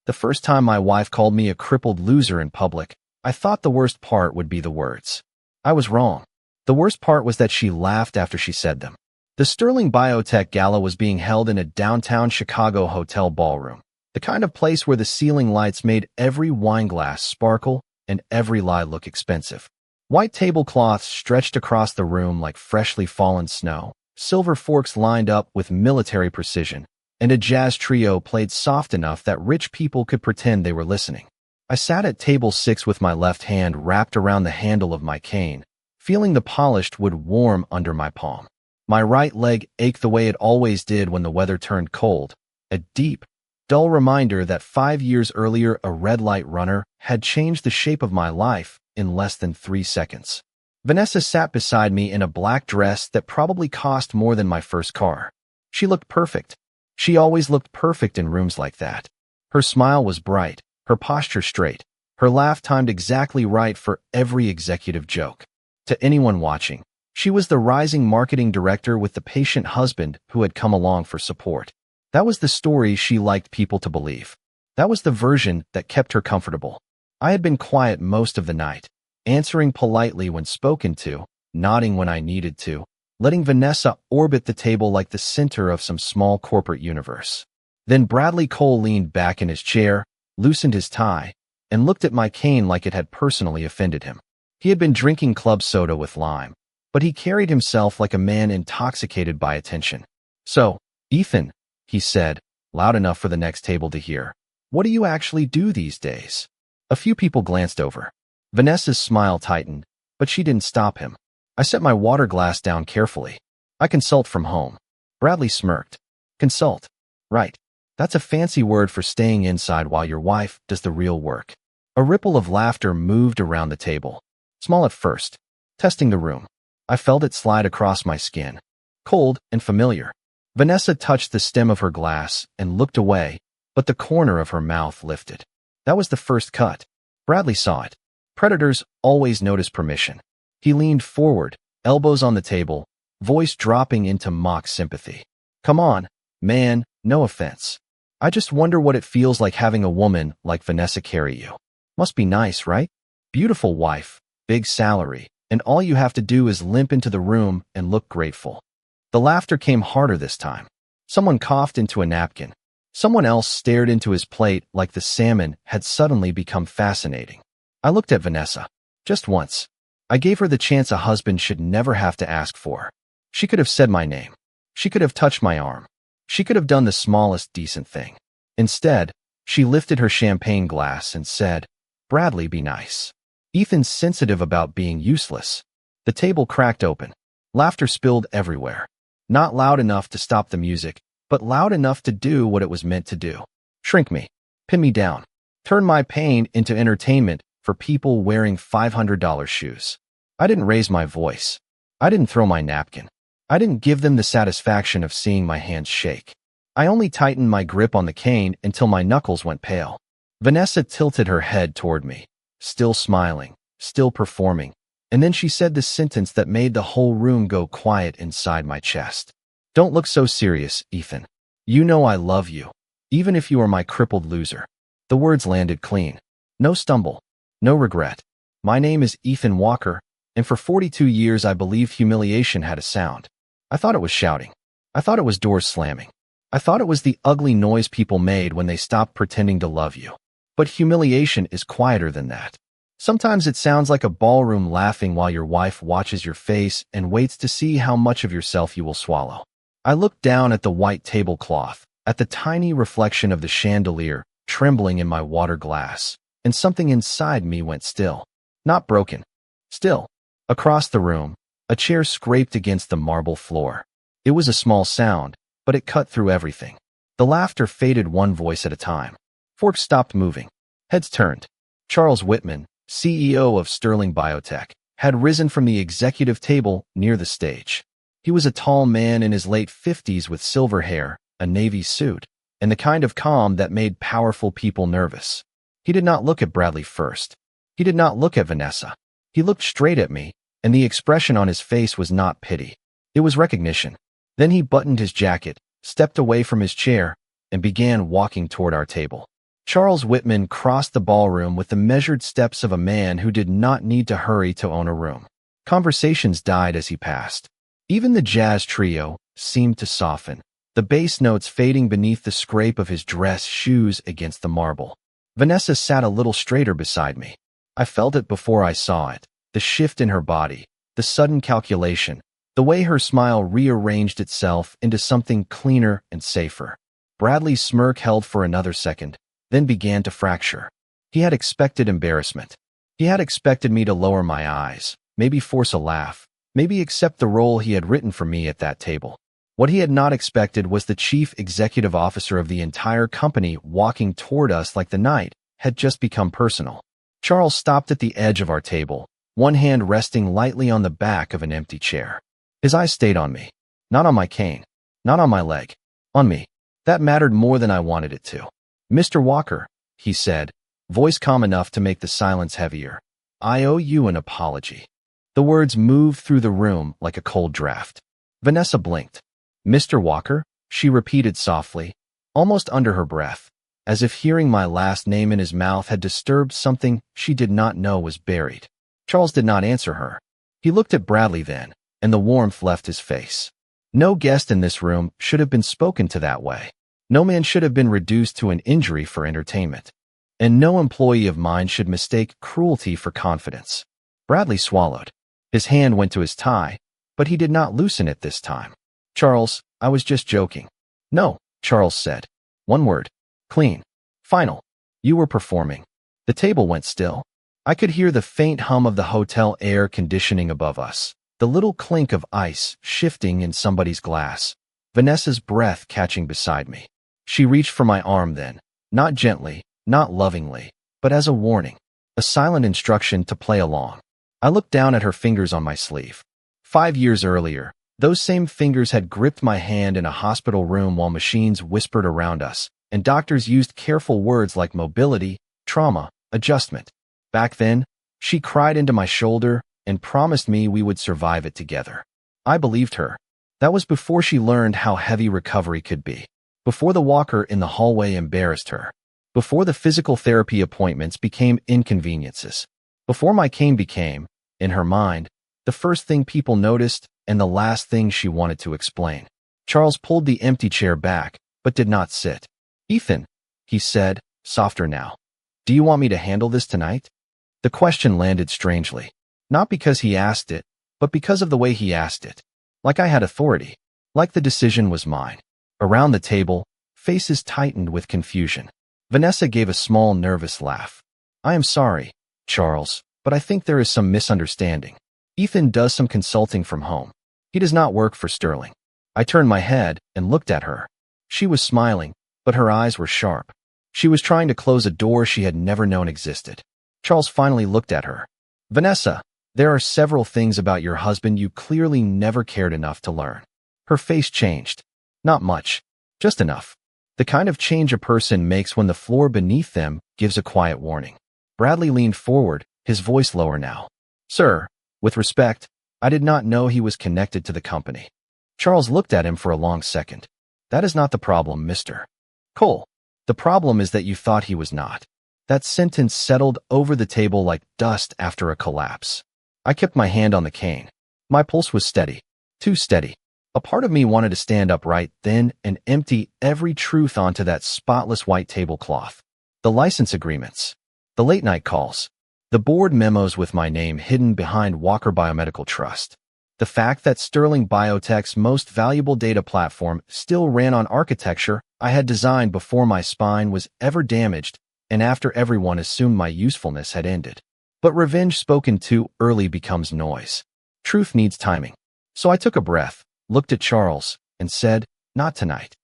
The first time my wife called me a crippled loser in public, I thought the worst part would be the words. I was wrong. The worst part was that she laughed after she said them. The Sterling Biotech Gala was being held in a downtown Chicago hotel ballroom, the kind of place where the ceiling lights made every wine glass sparkle and every lie look expensive. White tablecloths stretched across the room like freshly fallen snow, silver forks lined up with military precision, and a jazz trio played soft enough that rich people could pretend they were listening. I sat at table 6 with my left hand wrapped around the handle of my cane, feeling the polished wood warm under my palm. My right leg ached the way it always did when the weather turned cold, a deep, dull reminder that 5 years earlier a red light runner had changed the shape of my life in less than 3 seconds. Vanessa sat beside me in a black dress that probably cost more than my first car. She looked perfect. She always looked perfect in rooms like that. Her smile was bright, her posture straight, her laugh timed exactly right for every executive joke. To anyone watching, she was the rising marketing director with the patient husband who had come along for support. That was the story she liked people to believe. That was the version that kept her comfortable. I had been quiet most of the night, answering politely when spoken to, nodding when I needed to, letting Vanessa orbit the table like the center of some small corporate universe. Then Bradley Cole leaned back in his chair, loosened his tie, and looked at my cane like it had personally offended him. He had been drinking club soda with lime, but he carried himself like a man intoxicated by attention. "So, Ethan," he said, loud enough for the next table to hear, "what do you actually do these days?" A few people glanced over. Vanessa's smile tightened, but she didn't stop him. I set my water glass down carefully. "I consult from home." Bradley smirked. "Consult? Right. That's a fancy word for staying inside while your wife does the real work." A ripple of laughter moved around the table. Small at first, testing the room. I felt it slide across my skin. Cold and familiar. Vanessa touched the stem of her glass and looked away, but the corner of her mouth lifted. That was the first cut. Bradley saw it. Predators always notice permission. He leaned forward, elbows on the table, voice dropping into mock sympathy. "Come on, man, no offense. I just wonder what it feels like having a woman like Vanessa carry you. Must be nice, right? Beautiful wife, big salary, and all you have to do is limp into the room and look grateful." The laughter came harder this time. Someone coughed into a napkin. Someone else stared into his plate like the salmon had suddenly become fascinating. I looked at Vanessa. Just once. I gave her the chance a husband should never have to ask for. She could have said my name. She could have touched my arm. She could have done the smallest decent thing. Instead, she lifted her champagne glass and said, "Bradley, be nice." Ethan's sensitive about being useless. The table cracked open. Laughter spilled everywhere. Not loud enough to stop the music, but loud enough to do what it was meant to do. Shrink me. Pin me down. Turn my pain into entertainment for people wearing $500 shoes. I didn't raise my voice. I didn't throw my napkin. I didn't give them the satisfaction of seeing my hands shake. I only tightened my grip on the cane until my knuckles went pale. Vanessa tilted her head toward me, still smiling, still performing, and then she said the sentence that made the whole room go quiet inside my chest. "Don't look so serious, Ethan. You know I love you, even if you are my crippled loser." The words landed clean. No stumble. No regret. My name is Ethan Walker, and for 42 years I believed humiliation had a sound. I thought it was shouting. I thought it was doors slamming. I thought it was the ugly noise people made when they stopped pretending to love you. But humiliation is quieter than that. Sometimes it sounds like a ballroom laughing while your wife watches your face and waits to see how much of yourself you will swallow. I looked down at the white tablecloth, at the tiny reflection of the chandelier trembling in my water glass, and something inside me went still. Not broken. Still. Across the room, a chair scraped against the marble floor. It was a small sound, but it cut through everything. The laughter faded one voice at a time. Forks stopped moving. Heads turned. Charles Whitman, CEO of Sterling Biotech, had risen from the executive table near the stage. He was a tall man in his late 50s with silver hair, a navy suit, and the kind of calm that made powerful people nervous. He did not look at Bradley first. He did not look at Vanessa. He looked straight at me, and the expression on his face was not pity. It was recognition. Then he buttoned his jacket, stepped away from his chair, and began walking toward our table. Charles Whitman crossed the ballroom with the measured steps of a man who did not need to hurry to own a room. Conversations died as he passed. Even the jazz trio seemed to soften, the bass notes fading beneath the scrape of his dress shoes against the marble. Vanessa sat a little straighter beside me. I felt it before I saw it, the shift in her body, the sudden calculation, the way her smile rearranged itself into something cleaner and safer. Bradley's smirk held for another second, then began to fracture. He had expected embarrassment. He had expected me to lower my eyes, maybe force a laugh, maybe accept the role he had written for me at that table. What he had not expected was the chief executive officer of the entire company walking toward us like the night had just become personal. Charles stopped at the edge of our table, one hand resting lightly on the back of an empty chair. His eyes stayed on me. Not on my cane. Not on my leg. On me. That mattered more than I wanted it to. "Mr. Walker," he said, voice calm enough to make the silence heavier. "I owe you an apology." The words moved through the room like a cold draft. Vanessa blinked. "Mr. Walker?" she repeated softly, almost under her breath, as if hearing my last name in his mouth had disturbed something she did not know was buried. Charles did not answer her. He looked at Bradley then, and the warmth left his face. No guest in this room should have been spoken to that way. No man should have been reduced to an injury for entertainment. And no employee of mine should mistake cruelty for confidence. Bradley swallowed. His hand went to his tie, but he did not loosen it this time. "Charles, I was just joking." "No," Charles said. One word. Clean. Final. "You were performing." The table went still. I could hear the faint hum of the hotel air conditioning above us, the little clink of ice shifting in somebody's glass, Vanessa's breath catching beside me. She reached for my arm then, not gently, not lovingly, but as a warning, a silent instruction to play along. I looked down at her fingers on my sleeve. 5 years earlier, those same fingers had gripped my hand in a hospital room while machines whispered around us, and doctors used careful words like mobility, trauma, adjustment. Back then, she cried into my shoulder and promised me we would survive it together. I believed her. That was before she learned how heavy recovery could be. Before the walker in the hallway embarrassed her. Before the physical therapy appointments became inconveniences. Before my cane became, in her mind, the first thing people noticed and the last thing she wanted to explain. Charles pulled the empty chair back, but did not sit. "Ethan," he said, softer now. "Do you want me to handle this tonight?" The question landed strangely. Not because he asked it, but because of the way he asked it. Like I had authority. Like the decision was mine. Around the table, faces tightened with confusion. Vanessa gave a small, nervous laugh. "I am sorry, Charles, but I think there is some misunderstanding. Ethan does some consulting from home. He does not work for Sterling." I turned my head and looked at her. She was smiling, but her eyes were sharp. She was trying to close a door she had never known existed. Charles finally looked at her. "Vanessa, there are several things about your husband you clearly never cared enough to learn." Her face changed. Not much, just enough. The kind of change a person makes when the floor beneath them gives a quiet warning. Bradley leaned forward, his voice lower now. "Sir, with respect, I did not know he was connected to the company." Charles looked at him for a long second. "That is not the problem, Mr. Cole. The problem is that you thought he was not." That sentence settled over the table like dust after a collapse. I kept my hand on the cane. My pulse was steady. Too steady. A part of me wanted to stand upright then and empty every truth onto that spotless white tablecloth. The license agreements. The late-night calls. The board memos with my name hidden behind Walker Biomedical Trust. The fact that Sterling Biotech's most valuable data platform still ran on architecture I had designed before my spine was ever damaged and after everyone assumed my usefulness had ended. But revenge spoken too early becomes noise. Truth needs timing. So I took a breath, looked at Charles, and said, "Not tonight."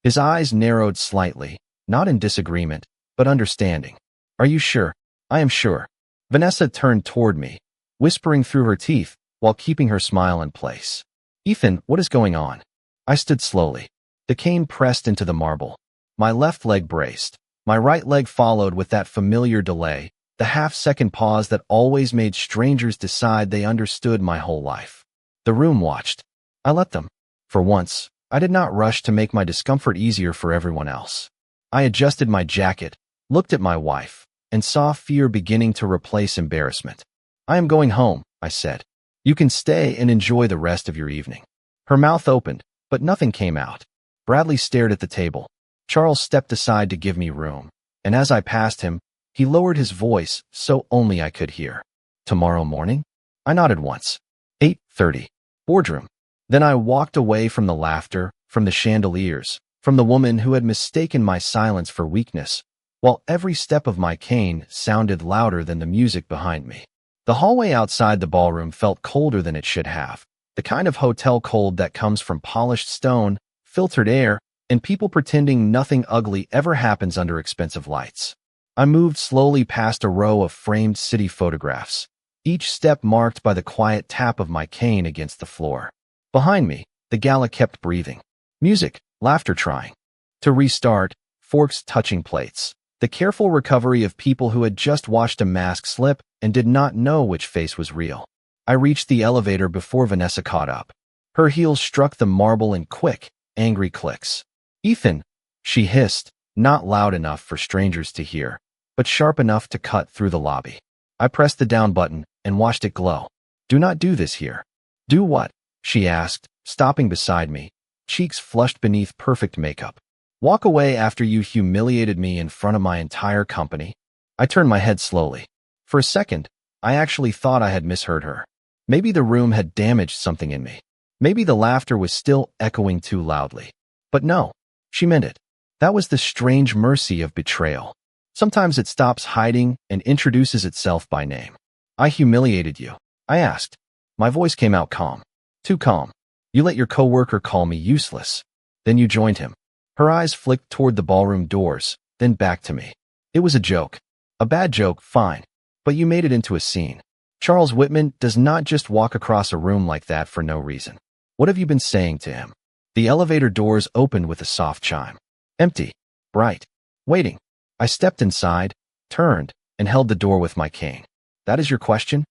His eyes narrowed slightly, not in disagreement, but understanding. "Are you sure?" "I am sure." Vanessa turned toward me, whispering through her teeth while keeping her smile in place. "Ethan, what is going on?" I stood slowly. The cane pressed into the marble. My left leg braced. My right leg followed with that familiar delay, the half-second pause that always made strangers decide they understood my whole life. The room watched. I let them. For once, I did not rush to make my discomfort easier for everyone else. I adjusted my jacket, looked at my wife, and saw fear beginning to replace embarrassment. I am going home, I said. You can stay and enjoy the rest of your evening. Her mouth opened, but nothing came out. Bradley stared at the table. Charles stepped aside to give me room, and as I passed him, he lowered his voice so only I could hear. Tomorrow morning? I nodded once. 8:30. Boardroom. Then I walked away from the laughter, from the chandeliers, from the woman who had mistaken my silence for weakness, while every step of my cane sounded louder than the music behind me. The hallway outside the ballroom felt colder than it should have, the kind of hotel cold that comes from polished stone, filtered air, and people pretending nothing ugly ever happens under expensive lights. I moved slowly past a row of framed city photographs, each step marked by the quiet tap of my cane against the floor. Behind me, the gala kept breathing. Music, laughter trying to restart, forks touching plates. The careful recovery of people who had just watched a mask slip and did not know which face was real. I reached the elevator before Vanessa caught up. Her heels struck the marble in quick, angry clicks. Ethan, she hissed, not loud enough for strangers to hear, but sharp enough to cut through the lobby. I pressed the down button and watched it glow. Do not do this here. Do what? She asked, stopping beside me, cheeks flushed beneath perfect makeup. Walk away after you humiliated me in front of my entire company. I turned my head slowly. For a second, I actually thought I had misheard her. Maybe the room had damaged something in me. Maybe the laughter was still echoing too loudly. But no, she meant it. That was the strange mercy of betrayal. Sometimes it stops hiding and introduces itself by name. I humiliated you, I asked. My voice came out calm. Too calm. You let your coworker call me useless. Then you joined him. Her eyes flicked toward the ballroom doors, then back to me. It was a joke. A bad joke, fine. But you made it into a scene. Charles Whitman does not just walk across a room like that for no reason. What have you been saying to him? The elevator doors opened with a soft chime. Empty. Bright. Waiting. I stepped inside, turned, and held the door with my cane. That is your question?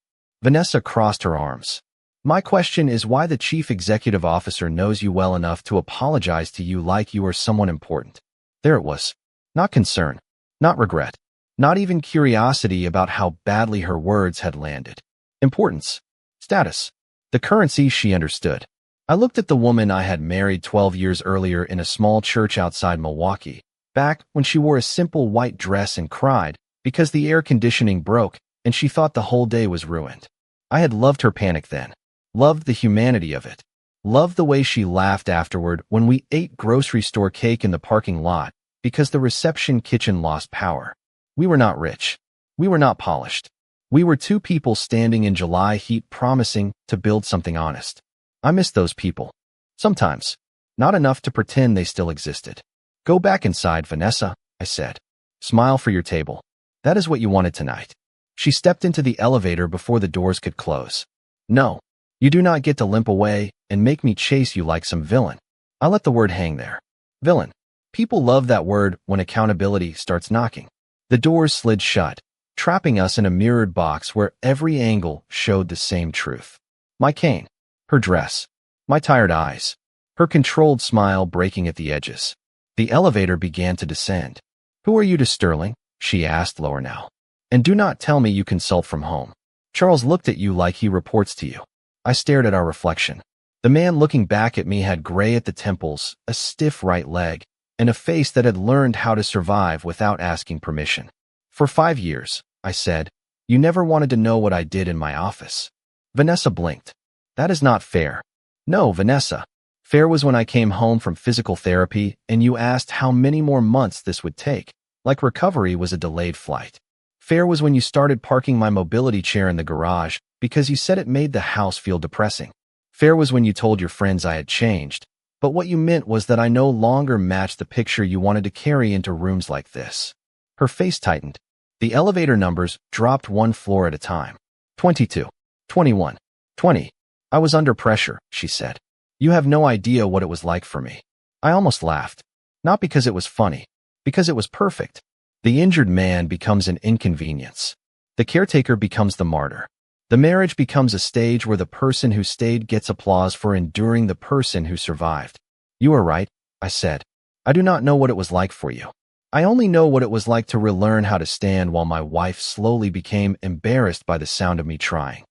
Vanessa crossed her arms. My question is why the chief executive officer knows you well enough to apologize to you like you are someone important. There it was. Not concern. Not regret. Not even curiosity about how badly her words had landed. Importance. Status. The currency she understood. I looked at the woman I had married 12 years earlier in a small church outside Milwaukee, back when she wore a simple white dress and cried because the air conditioning broke and she thought the whole day was ruined. I had loved her panic then. Loved the humanity of it. Loved the way she laughed afterward when we ate grocery store cake in the parking lot because the reception kitchen lost power. We were not rich. We were not polished. We were two people standing in July heat promising to build something honest. I miss those people. Sometimes. Not enough to pretend they still existed. Go back inside, Vanessa, I said. Smile for your table. That is what you wanted tonight. She stepped into the elevator before the doors could close. No. You do not get to limp away and make me chase you like some villain. I let the word hang there. Villain. People love that word when accountability starts knocking. The doors slid shut, trapping us in a mirrored box where every angle showed the same truth. My cane, her dress, my tired eyes, her controlled smile breaking at the edges. The elevator began to descend. Who are you to Sterling? She asked lower now. And do not tell me you consult from home. Charles looked at you like he reports to you. I stared at our reflection. The man looking back at me had gray at the temples, a stiff right leg, and a face that had learned how to survive without asking permission. For 5 years, I said, you never wanted to know what I did in my office. Vanessa blinked. That is not fair. No, Vanessa. Fair was when I came home from physical therapy and you asked how many more months this would take, like recovery was a delayed flight. Fair was when you started parking my mobility chair in the garage because you said it made the house feel depressing. Fair was when you told your friends I had changed, but what you meant was that I no longer matched the picture you wanted to carry into rooms like this. Her face tightened. The elevator numbers dropped one floor at a time. 22, 21, 20. I was under pressure, she said. You have no idea what it was like for me. I almost laughed. Not because it was funny, because it was perfect. The injured man becomes an inconvenience. The caretaker becomes the martyr. The marriage becomes a stage where the person who stayed gets applause for enduring the person who survived. You are right, I said. I do not know what it was like for you. I only know what it was like to relearn how to stand while my wife slowly became embarrassed by the sound of me trying.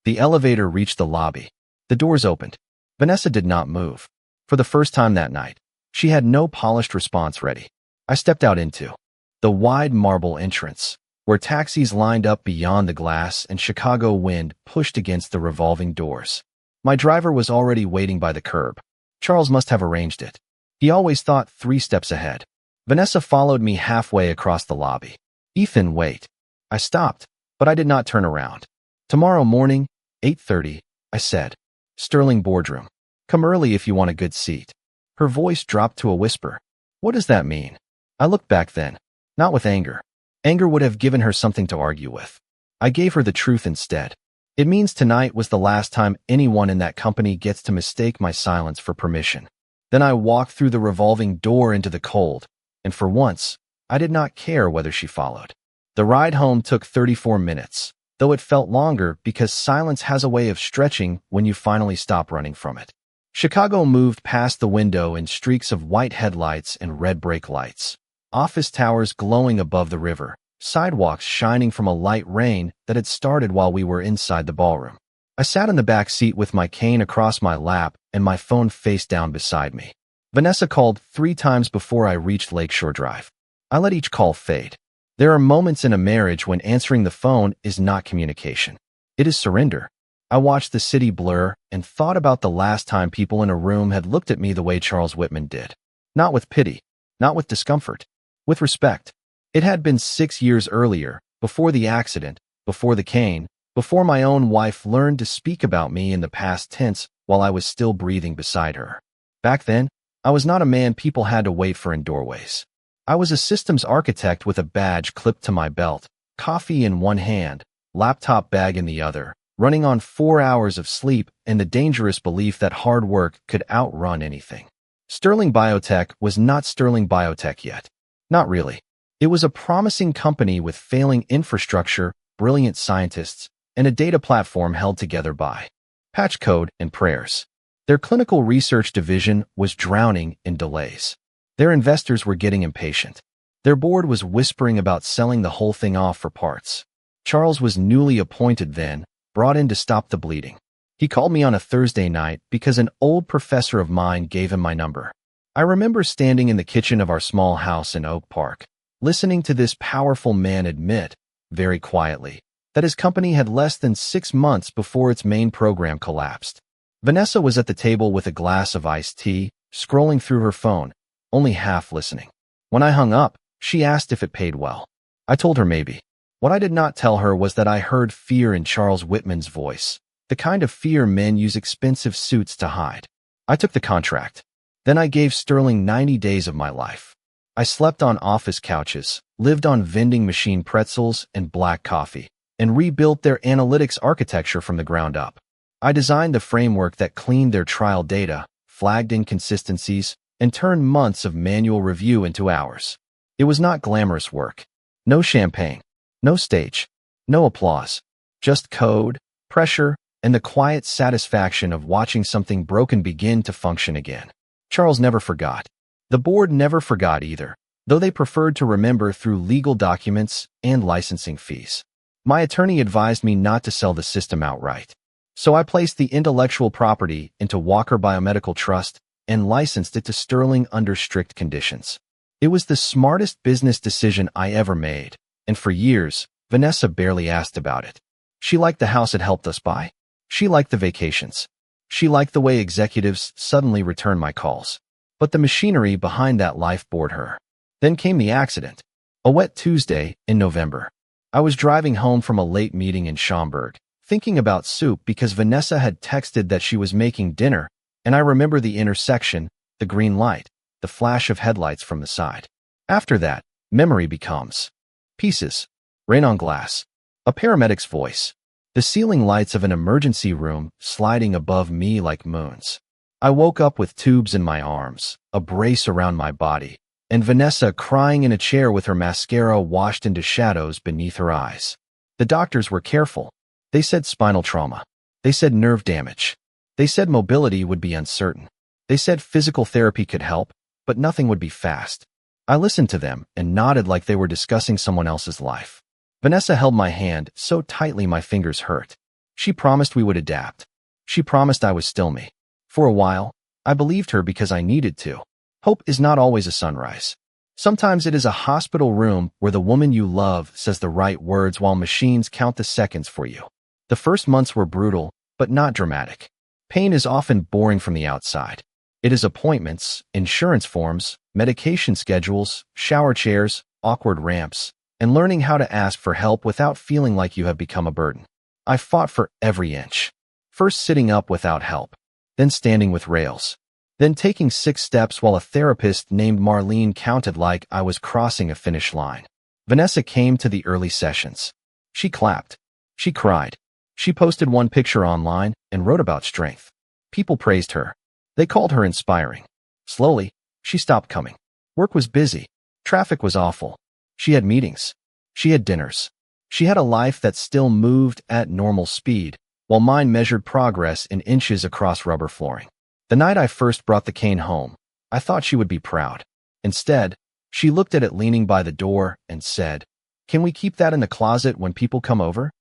The elevator reached the lobby. The doors opened. Vanessa did not move. For the first time that night, she had no polished response ready. I stepped out into the wide marble entrance, where taxis lined up beyond the glass and Chicago wind pushed against the revolving doors. My driver was already waiting by the curb. Charles must have arranged it. He always thought 3 steps ahead. Vanessa followed me halfway across the lobby. Ethan, wait. I stopped, but I did not turn around. Tomorrow morning, 8:30, I said. Sterling boardroom. Come early if you want a good seat. Her voice dropped to a whisper. What does that mean? I looked back then, not with anger. Anger would have given her something to argue with. I gave her the truth instead. It means tonight was the last time anyone in that company gets to mistake my silence for permission. Then I walked through the revolving door into the cold, and for once, I did not care whether she followed. The ride home took 34 minutes, though it felt longer because silence has a way of stretching when you finally stop running from it. Chicago moved past the window in streaks of white headlights and red brake lights. Office towers glowing above the river, sidewalks shining from a light rain that had started while we were inside the ballroom. I sat in the back seat with my cane across my lap and my phone face down beside me. Vanessa called 3 times before I reached Lakeshore Drive. I let each call fade. There are moments in a marriage when answering the phone is not communication. It is surrender. I watched the city blur and thought about the last time people in a room had looked at me the way Charles Whitman did. Not with pity, not with discomfort, with respect. It had been 6 years earlier, before the accident, before the cane, before my own wife learned to speak about me in the past tense while I was still breathing beside her. Back then, I was not a man people had to wait for in doorways. I was a systems architect with a badge clipped to my belt, coffee in one hand, laptop bag in the other, running on 4 hours of sleep and the dangerous belief that hard work could outrun anything. Sterling Biotech was not Sterling Biotech yet. Not really. It was a promising company with failing infrastructure, brilliant scientists, and a data platform held together by patch code and prayers. Their clinical research division was drowning in delays. Their investors were getting impatient. Their board was whispering about selling the whole thing off for parts. Charles was newly appointed then, brought in to stop the bleeding. He called me on a Thursday night because an old professor of mine gave him my number. I remember standing in the kitchen of our small house in Oak Park, listening to this powerful man admit, very quietly, that his company had less than 6 months before its main program collapsed. Vanessa was at the table with a glass of iced tea, scrolling through her phone, only half listening. When I hung up, she asked if it paid well. I told her maybe. What I did not tell her was that I heard fear in Charles Whitman's voice, the kind of fear men use expensive suits to hide. I took the contract. Then I gave Sterling 90 days of my life. I slept on office couches, lived on vending machine pretzels and black coffee, and rebuilt their analytics architecture from the ground up. I designed the framework that cleaned their trial data, flagged inconsistencies, and turned months of manual review into hours. It was not glamorous work. No champagne. No stage, no applause, just code, pressure, and the quiet satisfaction of watching something broken begin to function again. Charles never forgot. The board never forgot either, though they preferred to remember through legal documents and licensing fees. My attorney advised me not to sell the system outright, so I placed the intellectual property into Walker Biomedical Trust and licensed it to Sterling under strict conditions. It was the smartest business decision I ever made. And for years, Vanessa barely asked about it. She liked the house it helped us buy. She liked the vacations. She liked the way executives suddenly returned my calls. But the machinery behind that life bored her. Then came the accident. A wet Tuesday in November. I was driving home from a late meeting in Schaumburg, thinking about soup because Vanessa had texted that she was making dinner, and I remember the intersection, the green light, the flash of headlights from the side. After that, memory becomes pieces, rain on glass, a paramedic's voice, the ceiling lights of an emergency room sliding above me like moons. I woke up with tubes in my arms, a brace around my body, and Vanessa crying in a chair with her mascara washed into shadows beneath her eyes. The doctors were careful. They said spinal trauma. They said nerve damage. They said mobility would be uncertain. They said physical therapy could help, but nothing would be fast. I listened to them and nodded like they were discussing someone else's life. Vanessa held my hand so tightly my fingers hurt. She promised we would adapt. She promised I was still me. For a while, I believed her because I needed to. Hope is not always a sunrise. Sometimes it is a hospital room where the woman you love says the right words while machines count the seconds for you. The first months were brutal, but not dramatic. Pain is often boring from the outside. It is appointments, insurance forms, medication schedules, shower chairs, awkward ramps, and learning how to ask for help without feeling like you have become a burden. I fought for every inch. First sitting up without help, then standing with rails, then taking 6 steps while a therapist named Marlene counted like I was crossing a finish line. Vanessa came to the early sessions. She clapped. She cried. She posted one picture online and wrote about strength. People praised her. They called her inspiring. Slowly, she stopped coming. Work was busy. Traffic was awful. She had meetings. She had dinners. She had a life that still moved at normal speed, while mine measured progress in inches across rubber flooring. The night I first brought the cane home, I thought she would be proud. Instead, she looked at it leaning by the door and said, "Can we keep that in the closet when people come over?"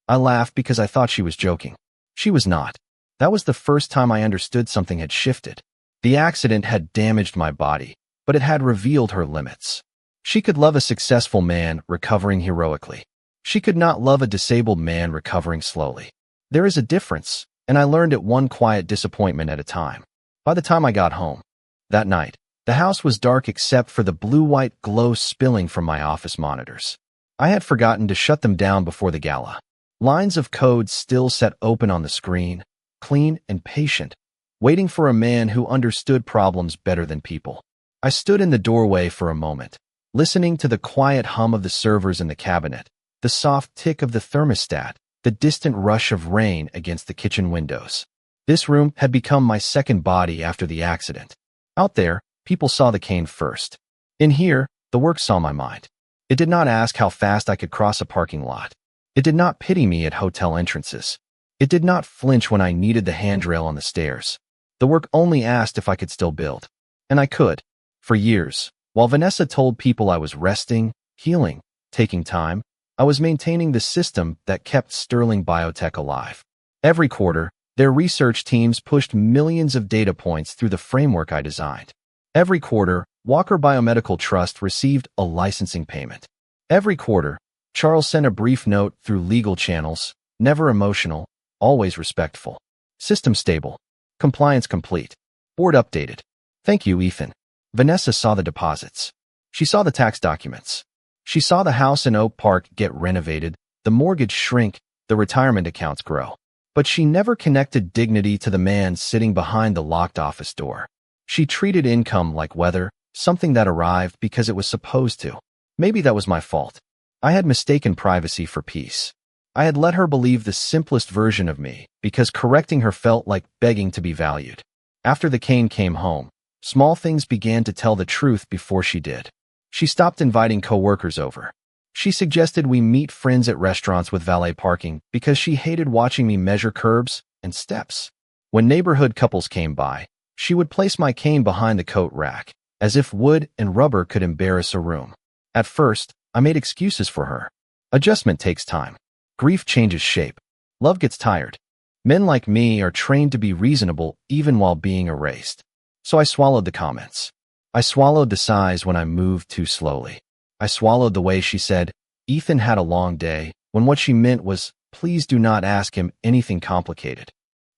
I laughed because I thought she was joking. She was not. That was the first time I understood something had shifted. The accident had damaged my body, but it had revealed her limits. She could love a successful man recovering heroically. She could not love a disabled man recovering slowly. There is a difference, and I learned it one quiet disappointment at a time. By the time I got home, that night, the house was dark except for the blue-white glow spilling from my office monitors. I had forgotten to shut them down before the gala. Lines of code still sat open on the screen, clean and patient, waiting for a man who understood problems better than people. I stood in the doorway for a moment, listening to the quiet hum of the servers in the cabinet, the soft tick of the thermostat, the distant rush of rain against the kitchen windows. This room had become my second body after the accident. Out there, people saw the cane first. In here, the work saw my mind. It did not ask how fast I could cross a parking lot. It did not pity me at hotel entrances. It did not flinch when I needed the handrail on the stairs. The work only asked if I could still build. And I could. For years, while Vanessa told people I was resting, healing, taking time, I was maintaining the system that kept Sterling Biotech alive. Every quarter, their research teams pushed millions of data points through the framework I designed. Every quarter, Walker Biomedical Trust received a licensing payment. Every quarter, Charles sent a brief note through legal channels, never emotional, always respectful. System stable. Compliance complete. Board updated. Thank you, Ethan. Vanessa saw the deposits. She saw the tax documents. She saw the house in Oak Park get renovated, the mortgage shrink, the retirement accounts grow. But she never connected dignity to the man sitting behind the locked office door. She treated income like weather, something that arrived because it was supposed to. Maybe that was my fault. I had mistaken privacy for peace. I had let her believe the simplest version of me because correcting her felt like begging to be valued. After the cane came home, small things began to tell the truth before she did. She stopped inviting coworkers over. She suggested we meet friends at restaurants with valet parking because she hated watching me measure curbs and steps. When neighborhood couples came by, she would place my cane behind the coat rack, as if wood and rubber could embarrass a room. At first, I made excuses for her. Adjustment takes time. Grief changes shape. Love gets tired. Men like me are trained to be reasonable even while being erased. So I swallowed the comments. I swallowed the sighs when I moved too slowly. I swallowed the way she said, "Ethan had a long day," when what she meant was, "Please do not ask him anything complicated."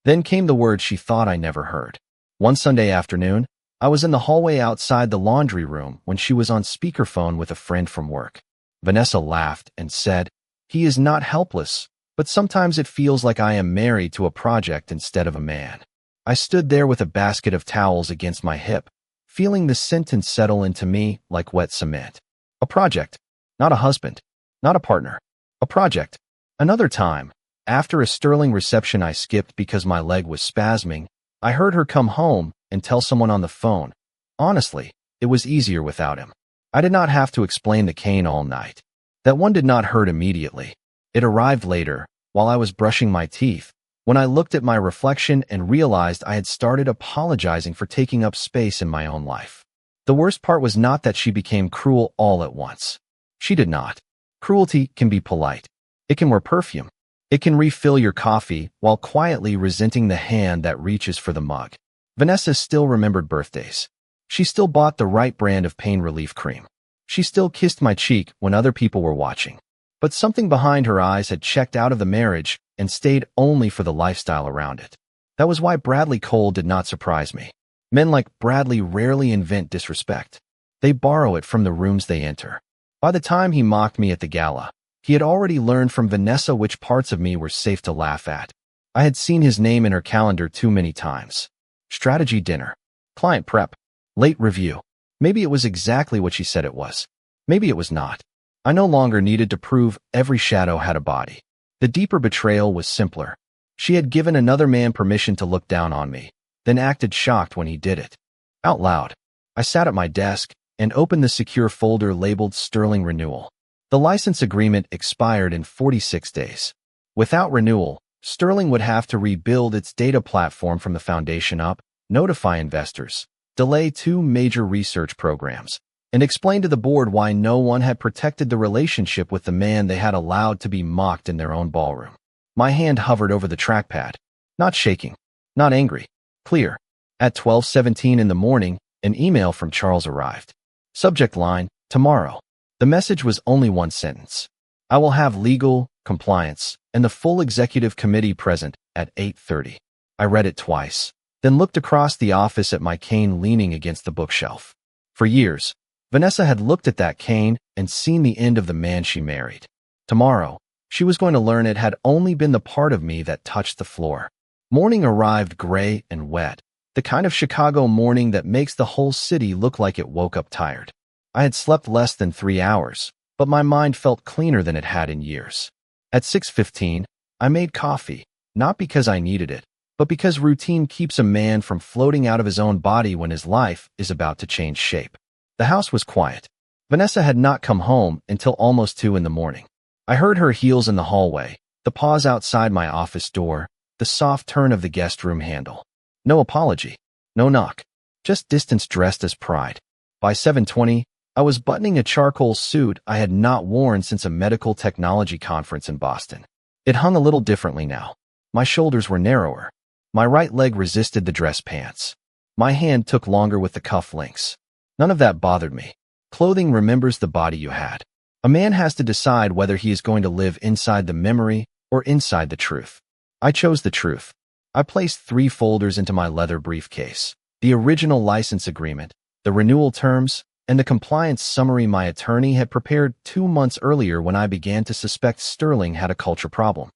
Then came the words she thought I never heard. One Sunday afternoon, I was in the hallway outside the laundry room when she was on speakerphone with a friend from work. Vanessa laughed and said, "He is not helpless, but sometimes it feels like I am married to a project instead of a man." I stood there with a basket of towels against my hip, feeling the sentence settle into me like wet cement. A project, not a husband, not a partner. A project. Another time, after a Sterling reception I skipped because my leg was spasming, I heard her come home and tell someone on the phone. Honestly, it was easier without him. I did not have to explain the cane all night. That one did not hurt immediately. It arrived later, while I was brushing my teeth, when I looked at my reflection and realized I had started apologizing for taking up space in my own life. The worst part was not that she became cruel all at once. She did not. Cruelty can be polite. It can wear perfume. It can refill your coffee while quietly resenting the hand that reaches for the mug. Vanessa still remembered birthdays. She still bought the right brand of pain relief cream. She still kissed my cheek when other people were watching. But something behind her eyes had checked out of the marriage and stayed only for the lifestyle around it. That was why Bradley Cole did not surprise me. Men like Bradley rarely invent disrespect. They borrow it from the rooms they enter. By the time he mocked me at the gala, he had already learned from Vanessa which parts of me were safe to laugh at. I had seen his name in her calendar too many times. Strategy dinner. Client prep. Late review. Maybe it was exactly what she said it was. Maybe it was not. I no longer needed to prove every shadow had a body. The deeper betrayal was simpler. She had given another man permission to look down on me, then acted shocked when he did it. Out loud, I sat at my desk and opened the secure folder labeled Sterling Renewal. The license agreement expired in 46 days. Without renewal, Sterling would have to rebuild its data platform from the foundation up, notify investors, delay 2 major research programs, and explain to the board why no one had protected the relationship with the man they had allowed to be mocked in their own ballroom. My hand hovered over the trackpad, not shaking, not angry, clear. At 12:17 in the morning, an email from Charles arrived. Subject line, tomorrow. The message was only one sentence. I will have legal, compliance, and the full executive committee present at 8:30. I read it twice, then looked across the office at my cane leaning against the bookshelf. For years, Vanessa had looked at that cane and seen the end of the man she married. Tomorrow, she was going to learn it had only been the part of me that touched the floor. Morning arrived gray and wet, the kind of Chicago morning that makes the whole city look like it woke up tired. I had slept less than 3 hours, but my mind felt cleaner than it had in years. At 6:15, I made coffee, not because I needed it, but because routine keeps a man from floating out of his own body when his life is about to change shape. The house was quiet. Vanessa had not come home until almost 2 in the morning. I heard her heels in the hallway, the pause outside my office door, the soft turn of the guest room handle. No apology, no knock, just distance dressed as pride. By 7:20, I was buttoning a charcoal suit I had not worn since a medical technology conference in Boston. It hung a little differently now. My shoulders were narrower. My right leg resisted the dress pants. My hand took longer with the cuff links. None of that bothered me. Clothing remembers the body you had. A man has to decide whether he is going to live inside the memory or inside the truth. I chose the truth. I placed 3 folders into my leather briefcase: the original license agreement, the renewal terms, and the compliance summary my attorney had prepared 2 months earlier when I began to suspect Sterling had a culture problem.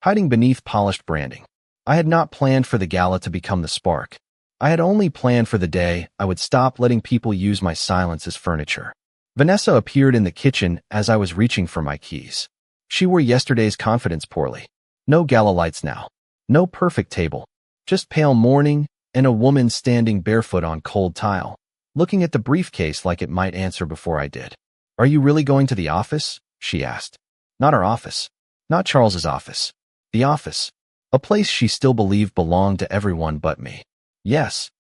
Hiding beneath polished branding. I had not planned for the gala to become the spark. I had only planned for the day I would stop letting people use my silence as furniture. Vanessa appeared in the kitchen as I was reaching for my keys. She wore yesterday's confidence poorly. No gala lights now. No perfect table. Just pale mourning and a woman standing barefoot on cold tile, looking at the briefcase like it might answer before I did. "Are you really going to the office?" she asked. Not our office. Not Charles's office. The office. A place she still believed belonged to everyone but me. Yes.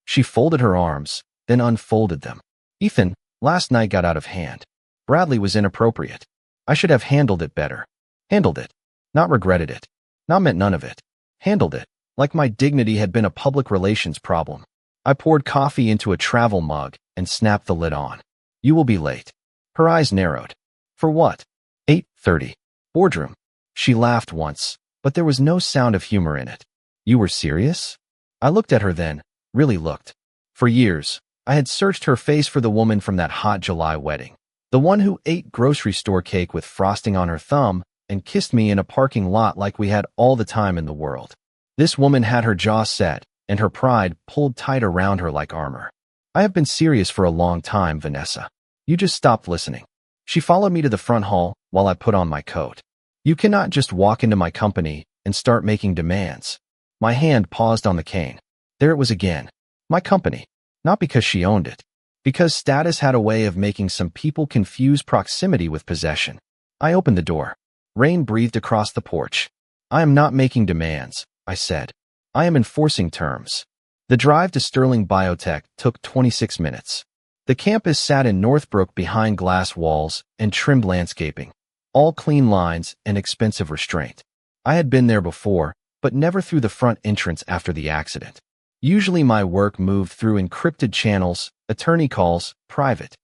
She folded her arms, then unfolded them. Ethan, last night got out of hand. Bradley was inappropriate. I should have handled it better. Handled it. Not regretted it. Not meant none of it. Handled it, like my dignity had been a public relations problem. I poured coffee into a travel mug and snapped the lid on. "You will be late." Her eyes narrowed. "For what?" 8:30. Boardroom. She laughed once, but there was no sound of humor in it. "You were serious?" I looked at her then, really looked. For years, I had searched her face for the woman from that hot July wedding. The one who ate grocery store cake with frosting on her thumb and kissed me in a parking lot like we had all the time in the world. This woman had her jaw set and her pride pulled tight around her like armor. "I have been serious for a long time, Vanessa. You just stopped listening." She followed me to the front hall while I put on my coat. "You cannot just walk into my company and start making demands." My hand paused on the cane. There it was again. My company. Not because she owned it. Because status had a way of making some people confuse proximity with possession. I opened the door. Rain breathed across the porch. "I am not making demands," I said. "I am enforcing terms." The drive to Sterling Biotech took 26 minutes. The campus sat in Northbrook behind glass walls and trimmed landscaping, all clean lines and expensive restraint. I had been there before, but never through the front entrance after the accident. Usually my work moved through encrypted channels, attorney calls, private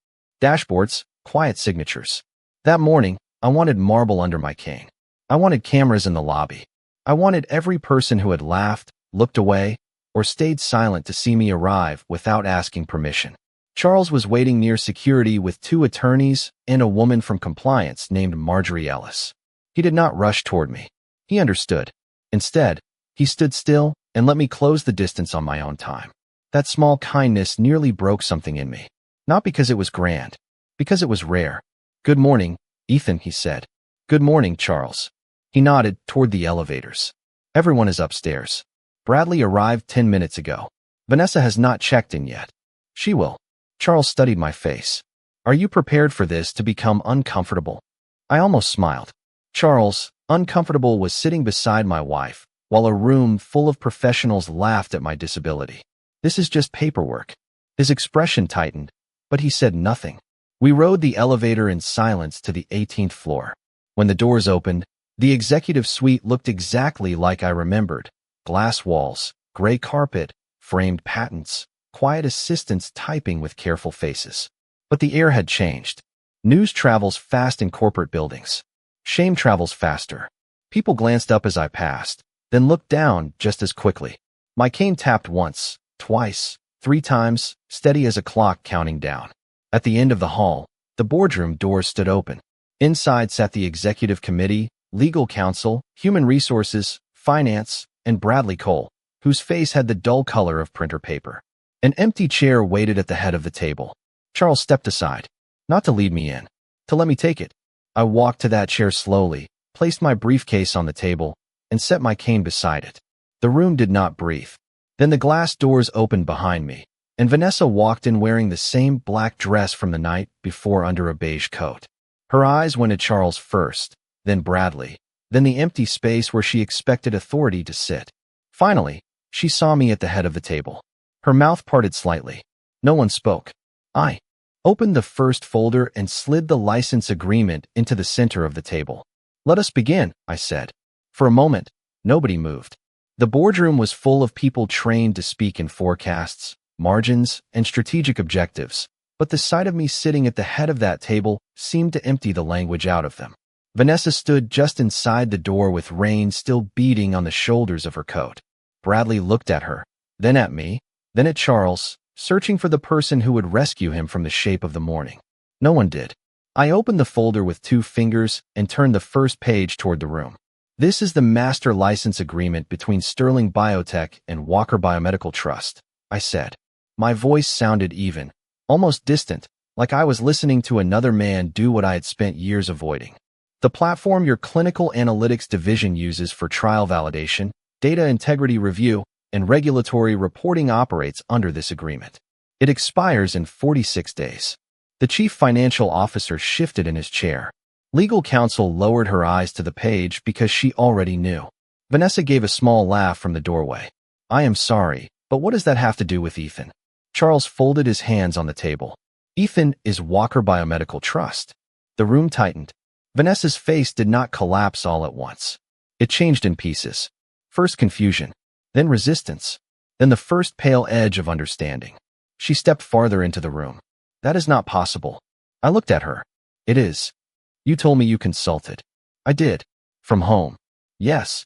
dashboards, quiet signatures. That morning, I wanted marble under my cane. I wanted cameras in the lobby. I wanted every person who had laughed, looked away, or stayed silent to see me arrive without asking permission. Charles was waiting near security with 2 attorneys and a woman from compliance named Marjorie Ellis. He did not rush toward me. He understood. Instead, he stood still and let me close the distance on my own time. That small kindness nearly broke something in me. Not because it was grand, because it was rare. "Good morning, Ethan," he said. "Good morning, Charles." He nodded toward the elevators. "Everyone is upstairs. Bradley arrived 10 minutes ago. Vanessa has not checked in yet. She will." Charles studied my face. "Are you prepared for this to become uncomfortable?" I almost smiled. Charles, uncomfortable, was sitting beside my wife, while a room full of professionals laughed at my disability. "This is just paperwork." His expression tightened, but he said nothing. We rode the elevator in silence to the 18th floor. When the doors opened, the executive suite looked exactly like I remembered. Glass walls, gray carpet, framed patents, quiet assistants typing with careful faces. But the air had changed. News travels fast in corporate buildings. Shame travels faster. People glanced up as I passed, then looked down just as quickly. My cane tapped once, twice, 3 times, steady as a clock counting down. At the end of the hall, the boardroom doors stood open. Inside sat the executive committee, legal counsel, human resources, finance, and Bradley Cole, whose face had the dull color of printer paper. An empty chair waited at the head of the table. Charles stepped aside, not to lead me in, to let me take it. I walked to that chair slowly, placed my briefcase on the table, and set my cane beside it. The room did not breathe. Then the glass doors opened behind me, and Vanessa walked in wearing the same black dress from the night before under a beige coat. Her eyes went at Charles first, then Bradley, then the empty space where she expected authority to sit. Finally, she saw me at the head of the table. Her mouth parted slightly. No one spoke. I opened the first folder and slid the license agreement into the center of the table. "Let us begin," I said. For a moment, nobody moved. The boardroom was full of people trained to speak in forecasts, margins, and strategic objectives, but the sight of me sitting at the head of that table seemed to empty the language out of them. Vanessa stood just inside the door with rain still beating on the shoulders of her coat. Bradley looked at her, then at me, then at Charles, searching for the person who would rescue him from the shape of the morning. No one did. I opened the folder with 2 fingers and turned the first page toward the room. "This is the master license agreement between Sterling Biotech and Walker Biomedical Trust," I said. My voice sounded even, almost distant, like I was listening to another man do what I had spent years avoiding. "The platform your clinical analytics division uses for trial validation, data integrity review, and regulatory reporting operates under this agreement. It expires in 46 days. The chief financial officer shifted in his chair. Legal counsel lowered her eyes to the page because she already knew. Vanessa gave a small laugh from the doorway. "I am sorry, but what does that have to do with Ethan?" Charles folded his hands on the table. "Ethan is Walker Biomedical Trust." The room tightened. Vanessa's face did not collapse all at once. It changed in pieces. First confusion, then resistance, then the first pale edge of understanding. She stepped farther into the room. "That is not possible." I looked at her. "It is. You told me you consulted." "I did. From home." "Yes.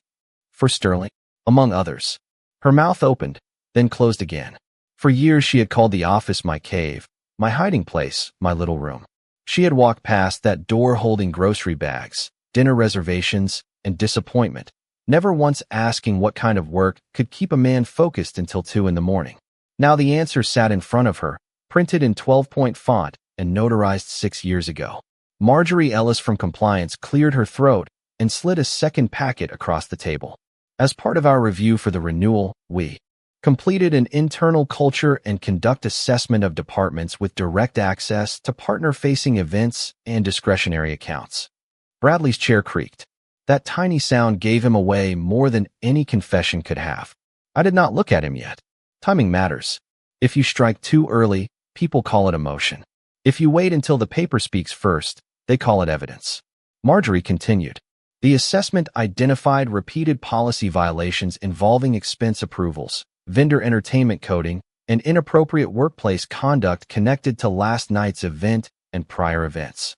For Sterling, among others." Her mouth opened, then closed again. For years she had called the office my cave, my hiding place, my little room. She had walked past that door holding grocery bags, dinner reservations, and disappointment, never once asking what kind of work could keep a man focused until 2 in the morning. Now the answer sat in front of her, printed in 12-point font and notarized 6 years ago. Marjorie Ellis from compliance cleared her throat and slid a second packet across the table. "As part of our review for the renewal, we completed an internal culture and conduct assessment of departments with direct access to partner-facing events and discretionary accounts." Bradley's chair creaked. That tiny sound gave him away more than any confession could have. I did not look at him yet. Timing matters. If you strike too early, People call it emotion. If you wait until the paper speaks first, they call it evidence. Marjorie continued. The assessment identified repeated policy violations involving expense approvals, vendor entertainment coding, and inappropriate workplace conduct connected to last night's event and prior events.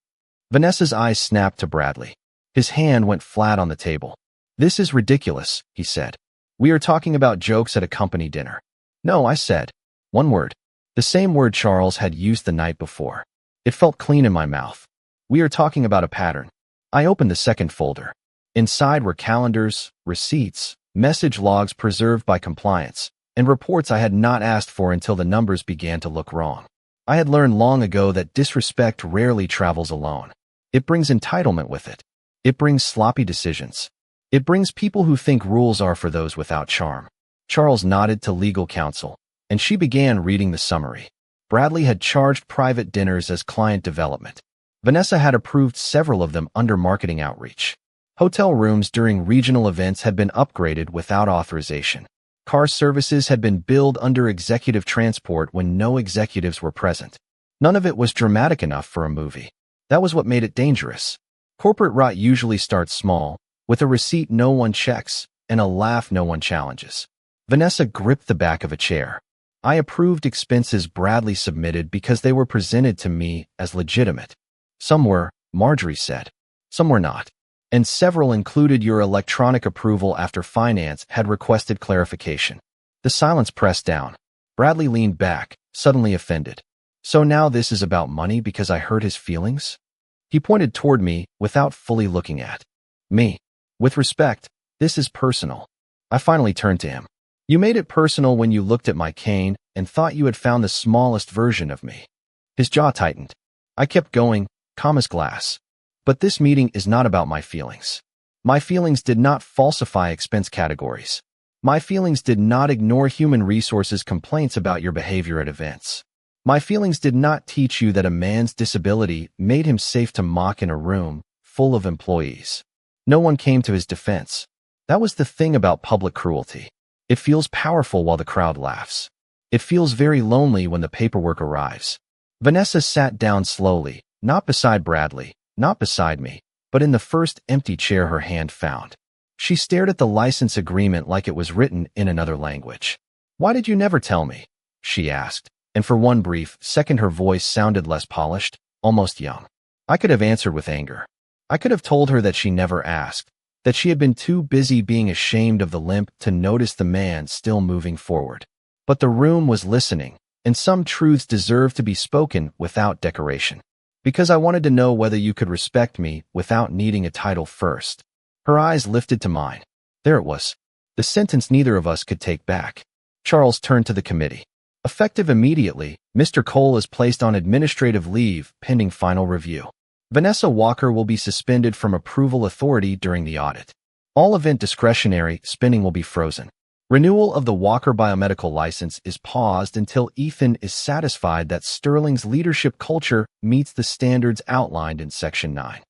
Vanessa's eyes snapped to Bradley. His hand went flat on the table. This is ridiculous, he said. We are talking about jokes at a company dinner. No, I said. One word. The same word Charles had used the night before. It felt clean in my mouth. We are talking about a pattern. I opened the second folder. Inside were calendars, receipts, message logs preserved by compliance, and reports I had not asked for until the numbers began to look wrong. I had learned long ago that disrespect rarely travels alone. It brings entitlement with it. It brings sloppy decisions. It brings people who think rules are for those without charm. Charles nodded to legal counsel, and she began reading the summary. Bradley had charged private dinners as client development. Vanessa had approved several of them under marketing outreach. Hotel rooms during regional events had been upgraded without authorization. Car services had been billed under executive transport when no executives were present. None of it was dramatic enough for a movie. That was what made it dangerous. Corporate rot usually starts small, with a receipt no one checks and a laugh no one challenges. Vanessa gripped the back of a chair. I approved expenses Bradley submitted because they were presented to me as legitimate. Some were, Marjorie said. Some were not. And several included your electronic approval after finance had requested clarification. The silence pressed down. Bradley leaned back, suddenly offended. So now this is about money because I hurt his feelings? He pointed toward me without fully looking at me. With respect, this is personal. I finally turned to him. You made it personal when you looked at my cane and thought you had found the smallest version of me. His jaw tightened. I kept going, calm as glass. But this meeting is not about my feelings. My feelings did not falsify expense categories. My feelings did not ignore human resources complaints about your behavior at events. My feelings did not teach you that a man's disability made him safe to mock in a room full of employees. No one came to his defense. That was the thing about public cruelty. It feels powerful while the crowd laughs. It feels very lonely when the paperwork arrives. Vanessa sat down slowly, not beside Bradley, not beside me, but in the first empty chair her hand found. She stared at the license agreement like it was written in another language. Why did you never tell me? She asked, and for one brief second her voice sounded less polished, almost young. I could have answered with anger. I could have told her that she never asked, that she had been too busy being ashamed of the limp to notice the man still moving forward. But the room was listening, and some truths deserved to be spoken without decoration. Because I wanted to know whether you could respect me without needing a title first. Her eyes lifted to mine. There it was. The sentence neither of us could take back. Charles turned to the committee. Effective immediately, Mr. Cole is placed on administrative leave pending final review. Vanessa Walker will be suspended from approval authority during the audit. All event discretionary spending will be frozen. Renewal of the Walker biomedical license is paused until Ethan is satisfied that Sterling's leadership culture meets the standards outlined in Section 9.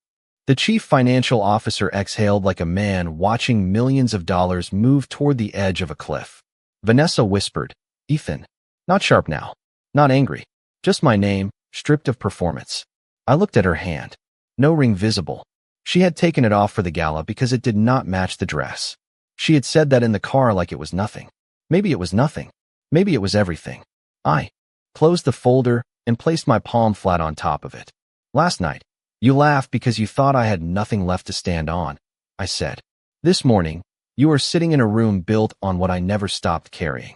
The chief financial officer exhaled like a man watching millions of dollars move toward the edge of a cliff. Vanessa whispered, Ethan. Not sharp now. Not angry. Just my name, stripped of performance. I looked at her hand. No ring visible. She had taken it off for the gala because it did not match the dress. She had said that in the car like it was nothing. Maybe it was nothing. Maybe it was everything. I closed the folder and placed my palm flat on top of it. Last night, you laughed because you thought I had nothing left to stand on, I said. This morning, you are sitting in a room built on what I never stopped carrying.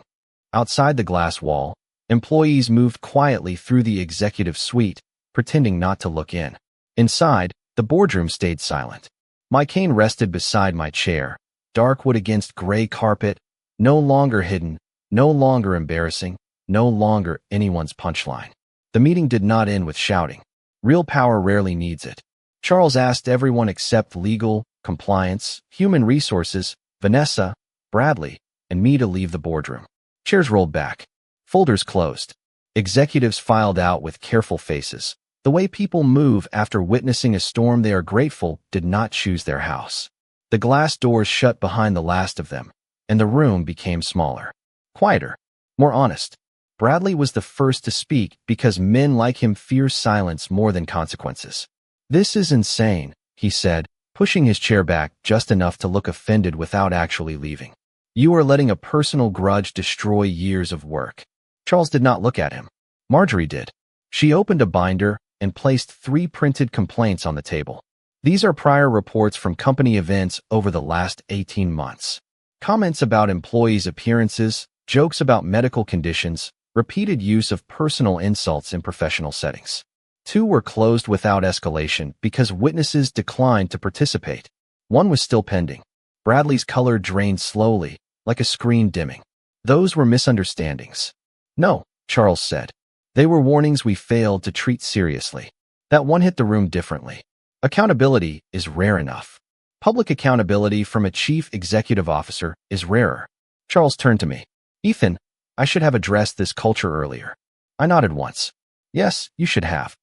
Outside the glass wall, employees moved quietly through the executive suite, pretending not to look in. Inside, the boardroom stayed silent. My cane rested beside my chair, dark wood against gray carpet, no longer hidden, no longer embarrassing, no longer anyone's punchline. The meeting did not end with shouting. Real power rarely needs it. Charles asked everyone except legal, compliance, human resources, Vanessa, Bradley, and me to leave the boardroom. Chairs rolled back. Folders closed. Executives filed out with careful faces. The way people move after witnessing a storm they are grateful did not choose their house. The glass doors shut behind the last of them, and the room became smaller, quieter, more honest. Bradley was the first to speak because men like him fear silence more than consequences. "This is insane," he said, pushing his chair back just enough to look offended without actually leaving. "You are letting a personal grudge destroy years of work." Charles did not look at him. Marjorie did. She opened a binder and placed 3 printed complaints on the table. "These are prior reports from company events over the last 18 months. Comments about employees' appearances, jokes about medical conditions, repeated use of personal insults in professional settings. 2 were closed without escalation because witnesses declined to participate. 1 was still pending." Bradley's color drained slowly, like a screen dimming. "Those were misunderstandings." "No," Charles said. "They were warnings we failed to treat seriously." That one hit the room differently. Accountability is rare enough. Public accountability from a chief executive officer is rarer. Charles turned to me. "Ethan, I should have addressed this culture earlier." I nodded once. "Yes, you should have."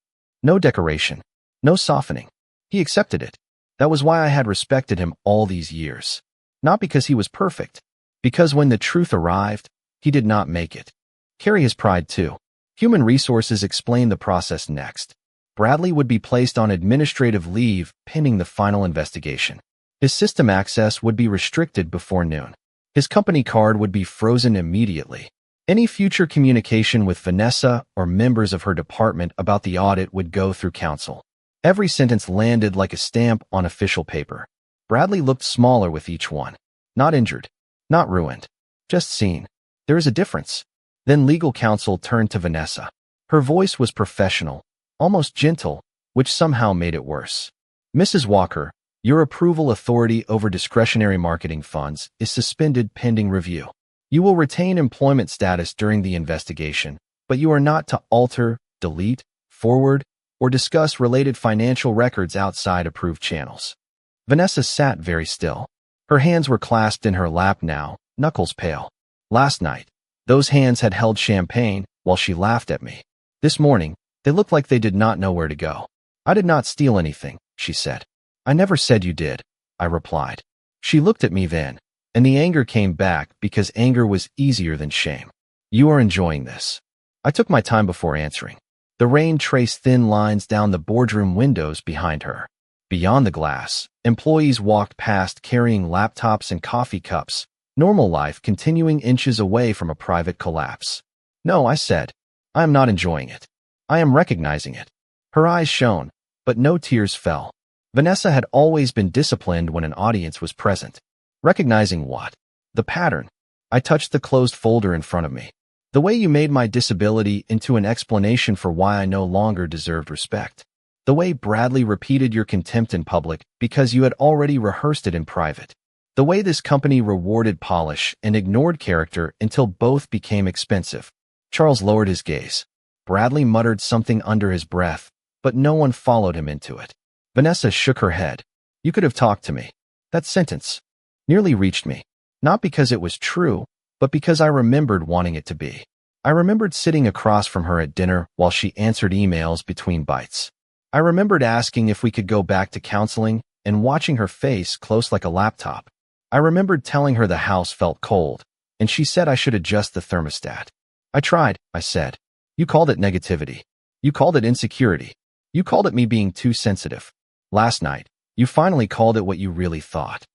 No decoration. No softening. He accepted it. That was why I had respected him all these years. Not because he was perfect. Because when the truth arrived, he did not make it. Carry his pride too. Human Resources explained the process next. Bradley would be placed on administrative leave pending the final investigation. His system access would be restricted before noon. His company card would be frozen immediately. Any future communication with Vanessa or members of her department about the audit would go through counsel. Every sentence landed like a stamp on official paper. Bradley looked smaller with each one. Not injured. Not ruined. Just seen. There is a difference. Then legal counsel turned to Vanessa. Her voice was professional, almost gentle, which somehow made it worse. "Mrs. Walker, your approval authority over discretionary marketing funds is suspended pending review. You will retain employment status during the investigation, but you are not to alter, delete, forward, or discuss related financial records outside approved channels." Vanessa sat very still. Her hands were clasped in her lap now, knuckles pale. Last night, those hands had held champagne while she laughed at me. This morning, they looked like they did not know where to go. "I did not steal anything," she said. "I never said you did," I replied. She looked at me then, and the anger came back because anger was easier than shame. "You are enjoying this." I took my time before answering. The rain traced thin lines down the boardroom windows behind her. Beyond the glass, employees walked past carrying laptops and coffee cups, normal life continuing inches away from a private collapse. "No," I said. "I am not enjoying it. I am recognizing it." Her eyes shone, but no tears fell. Vanessa had always been disciplined when an audience was present. Recognizing what? The pattern. I touched the closed folder in front of me. "The way you made my disability into an explanation for why I no longer deserved respect. The way Bradley repeated your contempt in public because you had already rehearsed it in private. The way this company rewarded polish and ignored character until both became expensive." Charles lowered his gaze. Bradley muttered something under his breath, but no one followed him into it. Vanessa shook her head. "You could have talked to me." That sentence nearly reached me. Not because it was true, but because I remembered wanting it to be. I remembered sitting across from her at dinner while she answered emails between bites. I remembered asking if we could go back to counseling and watching her face close like a laptop. I remembered telling her the house felt cold, and she said I should adjust the thermostat. "I tried," I said. "You called it negativity. You called it insecurity. You called it me being too sensitive. Last night, you finally called it what you really thought."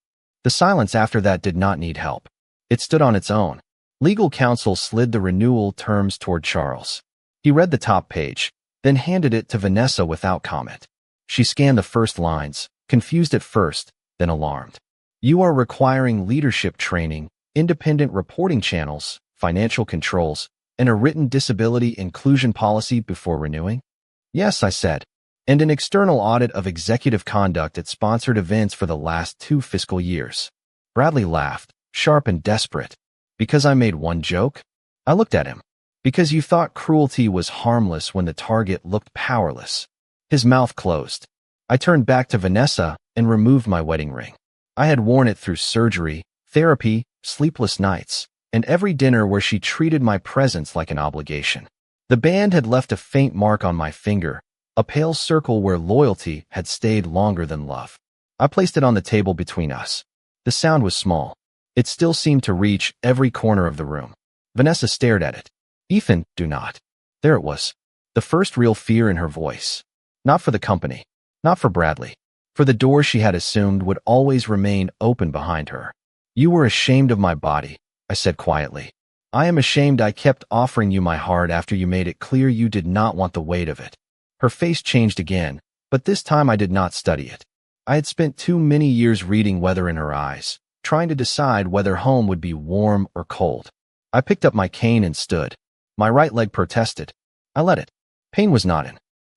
The silence after that did not need help. It stood on its own. Legal counsel slid the renewal terms toward Charles. He read the top page, then handed it to Vanessa without comment. She scanned the first lines, confused at first, then alarmed. "You are requiring leadership training, independent reporting channels, financial controls, and a written disability inclusion policy before renewing?" "Yes," I said, "and an external audit of executive conduct at sponsored events for the last 2 fiscal years." Bradley laughed, sharp and desperate. "Because I made one joke?" I looked at him. "Because you thought cruelty was harmless when the target looked powerless." His mouth closed. I turned back to Vanessa and removed my wedding ring. I had worn it through surgery, therapy, sleepless nights, and every dinner where she treated my presence like an obligation. The band had left a faint mark on my finger, a pale circle where loyalty had stayed longer than love. I placed it on the table between us. The sound was small. It still seemed to reach every corner of the room. Vanessa stared at it. Ethan, do not. There it was. The first real fear in her voice. Not for the company. Not for Bradley. For the door she had assumed would always remain open behind her. You were ashamed of my body, I said quietly. I am ashamed I kept offering you my heart after you made it clear you did not want the weight of it. Her face changed again, but this time I did not study it. I had spent too many years reading weather in her eyes, trying to decide whether home would be warm or cold. I picked up my cane and stood. My right leg protested. I let it. Pain was not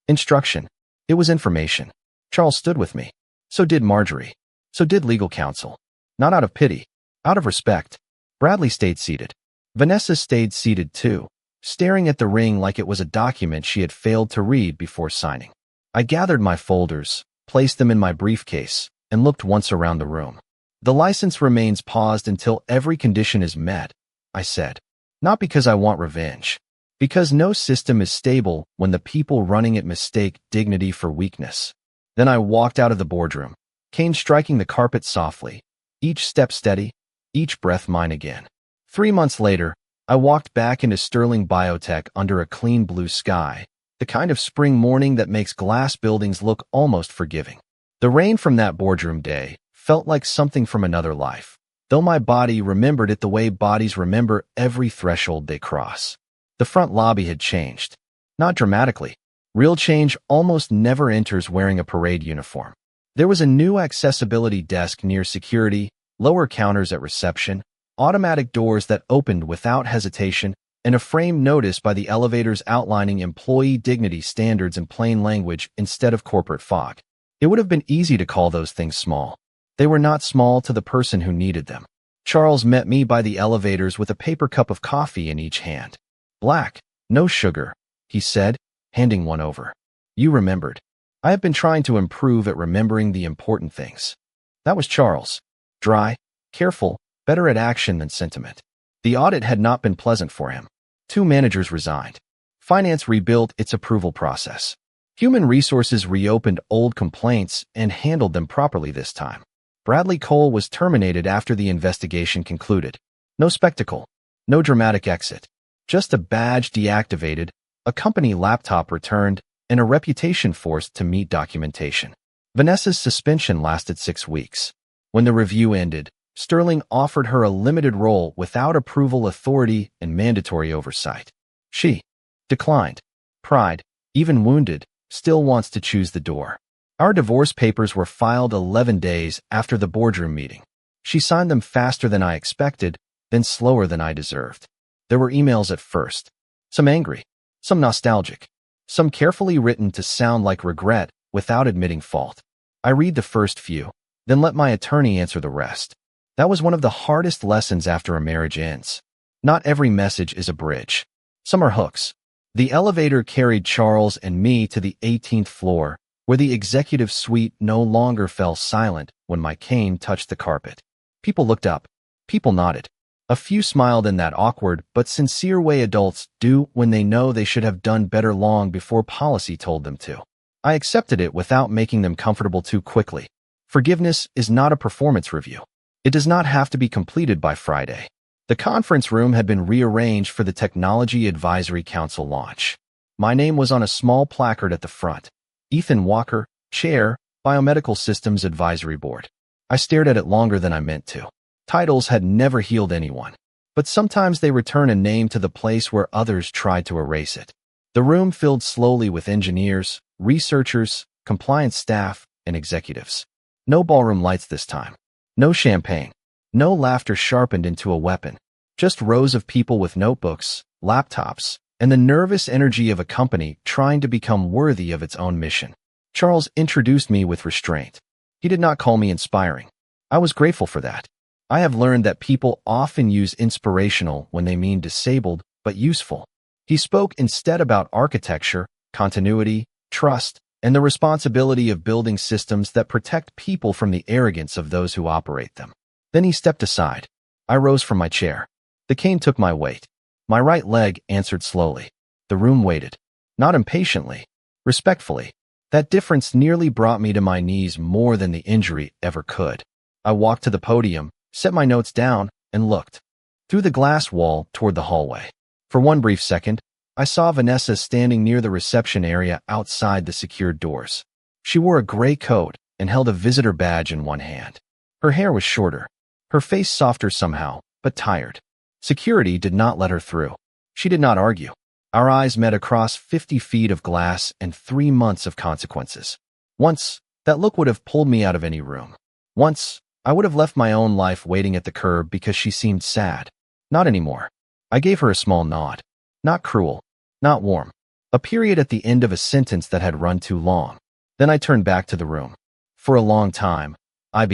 instruction. It was information. Charles stood with me. So did Marjorie. So did legal counsel. Not out of pity. Out of respect. Bradley stayed seated. Vanessa stayed seated too, staring at the ring like it was a document she had failed to read before signing. I gathered my folders, placed them in my briefcase, and looked once around the room. The license remains paused until every condition is met, I said. Not because I want revenge. Because no system is stable when the people running it mistake dignity for weakness. Then I walked out of the boardroom, cane striking the carpet softly, each step steady, each breath mine again. 3 months later, I walked back into Sterling Biotech under a clean blue sky, the kind of spring morning that makes glass buildings look almost forgiving. The rain from that boardroom day felt like something from another life, though my body remembered it the way bodies remember every threshold they cross. The front lobby had changed. Not dramatically. Real change almost never enters wearing a parade uniform. There was a new accessibility desk near security, lower counters at reception, automatic doors that opened without hesitation, and a framed notice by the elevators outlining employee dignity standards in plain language instead of corporate fog. It would have been easy to call those things small. They were not small to the person who needed them. Charles met me by the elevators with a paper cup of coffee in each hand. Black, no sugar, he said, handing one over. You remembered. I have been trying to improve at remembering the important things. That was Charles. Dry, careful, better at action than sentiment. The audit had not been pleasant for him. 2 managers resigned. Finance rebuilt its approval process. Human resources reopened old complaints and handled them properly this time. Bradley Cole was terminated after the investigation concluded. No spectacle. No dramatic exit. Just a badge deactivated, a company laptop returned, and a reputation forced to meet documentation. Vanessa's suspension lasted 6 weeks. When the review ended, Sterling offered her a limited role without approval authority and mandatory oversight. She declined. Pride, even wounded, still wants to choose the door. Our divorce papers were filed 11 days after the boardroom meeting. She signed them faster than I expected, then slower than I deserved. There were emails at first. Some angry, some nostalgic, some carefully written to sound like regret without admitting fault. I read the first few, then let my attorney answer the rest. That was one of the hardest lessons after a marriage ends. Not every message is a bridge. Some are hooks. The elevator carried Charles and me to the 18th floor, where the executive suite no longer fell silent when my cane touched the carpet. People looked up. People nodded. A few smiled in that awkward but sincere way adults do when they know they should have done better long before policy told them to. I accepted it without making them comfortable too quickly. Forgiveness is not a performance review. It does not have to be completed by Friday. The conference room had been rearranged for the Technology Advisory Council launch. My name was on a small placard at the front. Ethan Walker, Chair, Biomedical Systems Advisory Board. I stared at it longer than I meant to. Titles had never healed anyone, but sometimes they return a name to the place where others tried to erase it. The room filled slowly with engineers, researchers, compliance staff, and executives. No ballroom lights this time. No champagne. No laughter sharpened into a weapon. Just rows of people with notebooks, laptops, and the nervous energy of a company trying to become worthy of its own mission. Charles introduced me with restraint. He did not call me inspiring. I was grateful for that. I have learned that people often use inspirational when they mean disabled, but useful. He spoke instead about architecture, continuity, trust, and the responsibility of building systems that protect people from the arrogance of those who operate them. Then he stepped aside. I rose from my chair. The cane took my weight. My right leg answered slowly. The room waited. Not impatiently, respectfully. That difference nearly brought me to my knees more than the injury ever could. I walked to the podium, set my notes down, and looked through the glass wall toward the hallway. For one brief second, I saw Vanessa standing near the reception area outside the secured doors. She wore a gray coat and held a visitor badge in one hand. Her hair was shorter, her face softer somehow, but tired. Security did not let her through. She did not argue. Our eyes met across 50 feet of glass and 3 months of consequences. Once, that look would have pulled me out of any room. Once, I would have left my own life waiting at the curb because she seemed sad. Not anymore. I gave her a small nod. Not cruel. Not warm. A period at the end of a sentence that had run too long. Then I turned back to the room. For a long time, I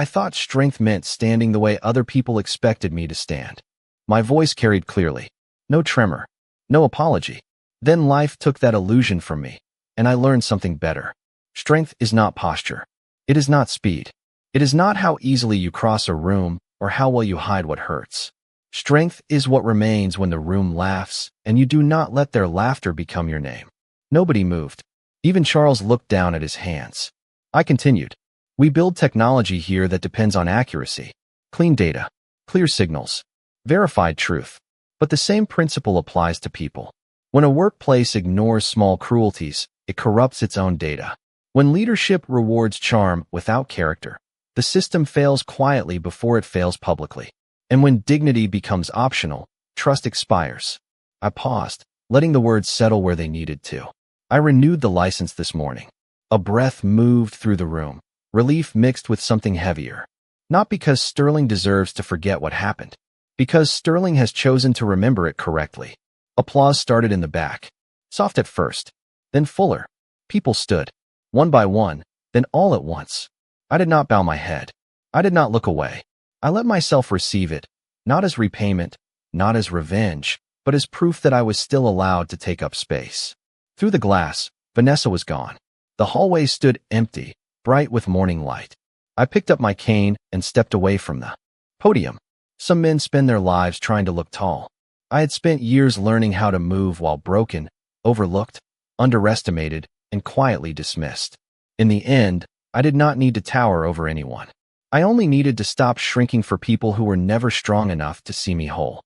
thought strength meant standing the way other people expected me to stand. My voice carried clearly. No tremor. No apology. Then life took that illusion from me, and I learned something better. Strength is not posture. It is not speed. It is not how easily you cross a room or how well you hide what hurts. Strength is what remains when the room laughs, and you do not let their laughter become your name. Nobody moved. Even Charles looked down at his hands. I continued. We build technology here that depends on accuracy, clean data, clear signals, verified truth. But the same principle applies to people. When a workplace ignores small cruelties, it corrupts its own data. When leadership rewards charm without character, the system fails quietly before it fails publicly. And when dignity becomes optional, trust expires. I paused, letting the words settle where they needed to. I renewed the license this morning. A breath moved through the room, relief mixed with something heavier. Not because Sterling deserves to forget what happened, because Sterling has chosen to remember it correctly. Applause started in the back, soft at first, then fuller. People stood, one by one, then all at once. I did not bow my head. I did not look away. I let myself receive it, not as repayment, not as revenge, but as proof that I was still allowed to take up space. Through the glass, Vanessa was gone. The hallway stood empty, bright with morning light. I picked up my cane and stepped away from the podium. Some men spend their lives trying to look tall. I had spent years learning how to move while broken, overlooked, underestimated, and quietly dismissed. In the end, I did not need to tower over anyone. I only needed to stop shrinking for people who were never strong enough to see me whole.